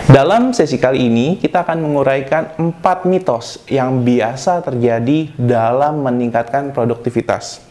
Dalam sesi kali ini, kita akan menguraikan 4 mitos yang biasa terjadi dalam meningkatkan produktivitas.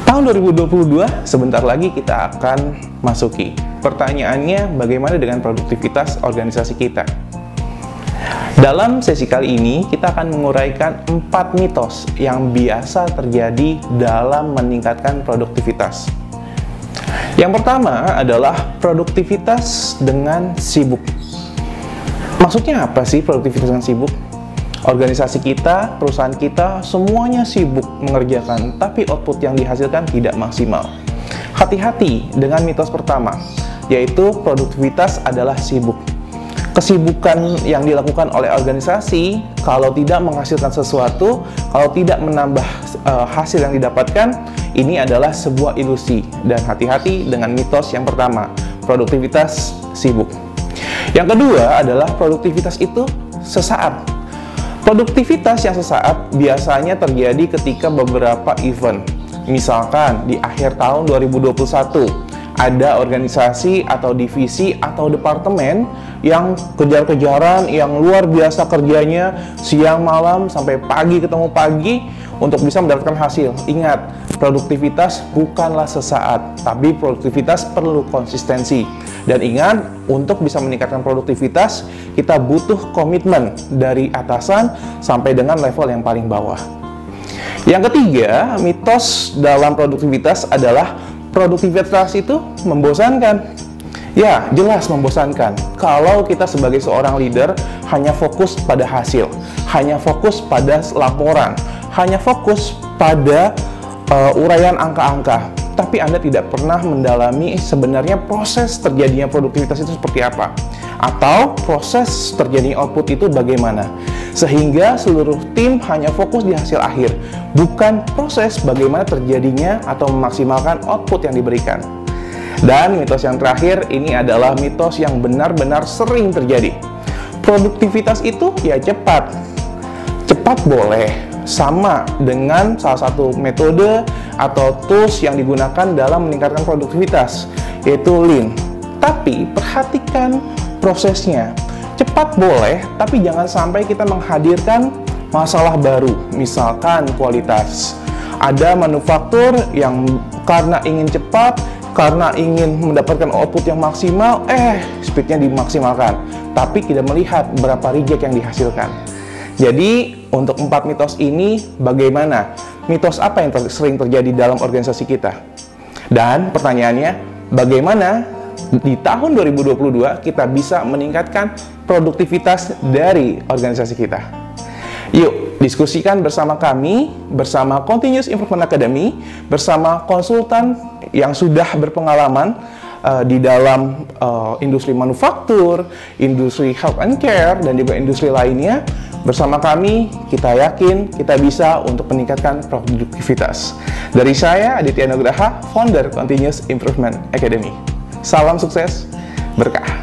Tahun 2022 sebentar lagi kita akan masuki. Pertanyaannya, bagaimana dengan produktivitas organisasi kita? Dalam sesi kali ini, kita akan menguraikan 4 mitos yang biasa terjadi dalam meningkatkan produktivitas. Yang pertama adalah produktivitas dengan sibuk. Maksudnya apa sih produktivitas dengan sibuk? Organisasi kita, perusahaan kita, semuanya sibuk mengerjakan, tapi output yang dihasilkan tidak maksimal. Hati-hati dengan mitos pertama, yaitu produktivitas adalah sibuk. Kesibukan yang dilakukan oleh organisasi, kalau tidak menghasilkan sesuatu, kalau tidak menambah hasil yang didapatkan, ini adalah sebuah ilusi. Dan hati-hati dengan mitos yang pertama, produktivitas sibuk. Yang kedua adalah produktivitas itu sesaat. Produktivitas yang sesaat biasanya terjadi ketika beberapa event. Misalkan di akhir tahun 2021, ada organisasi atau divisi atau departemen yang kejar-kejaran, yang luar biasa kerjanya, siang malam sampai pagi ketemu pagi untuk bisa mendapatkan hasil. Ingat, produktivitas bukanlah sesaat, tapi produktivitas perlu konsistensi. Dan ingat, untuk bisa meningkatkan produktivitas, kita butuh komitmen dari atasan sampai dengan level yang paling bawah. Yang ketiga, mitos dalam produktivitas adalah produktivitas itu membosankan. Ya, jelas membosankan. Kalau kita sebagai seorang leader hanya fokus pada hasil, hanya fokus pada laporan, hanya fokus pada uraian angka-angka, tapi Anda tidak pernah mendalami sebenarnya proses terjadinya produktivitas itu seperti apa, atau proses terjadinya output itu bagaimana, sehingga seluruh tim hanya fokus di hasil akhir, bukan proses bagaimana terjadinya atau memaksimalkan output yang diberikan. Dan mitos yang terakhir ini adalah mitos yang benar-benar sering terjadi. Produktivitas itu ya cepat. Cepat boleh, sama dengan salah satu metode atau tools yang digunakan dalam meningkatkan produktivitas, yaitu Lean. Tapi perhatikan prosesnya. Cepat boleh, tapi jangan sampai kita menghadirkan masalah baru, misalkan kualitas. Ada manufaktur yang karena ingin cepat, karena ingin mendapatkan output yang maksimal, speednya dimaksimalkan, tapi tidak melihat berapa reject yang dihasilkan. Jadi, untuk 4 mitos ini, bagaimana? Mitos apa yang sering terjadi dalam organisasi kita? Dan pertanyaannya, bagaimana di tahun 2022 kita bisa meningkatkan produktivitas dari organisasi kita? Yuk, diskusikan bersama kami, bersama Continuous Improvement Academy, bersama konsultan yang sudah berpengalaman di dalam industri manufaktur, industri health and care, dan juga industri lainnya. Bersama kami, kita yakin kita bisa untuk meningkatkan produktivitas. Dari saya, Aditya Nugraha, founder Continuous Improvement Academy. Salam sukses, berkah.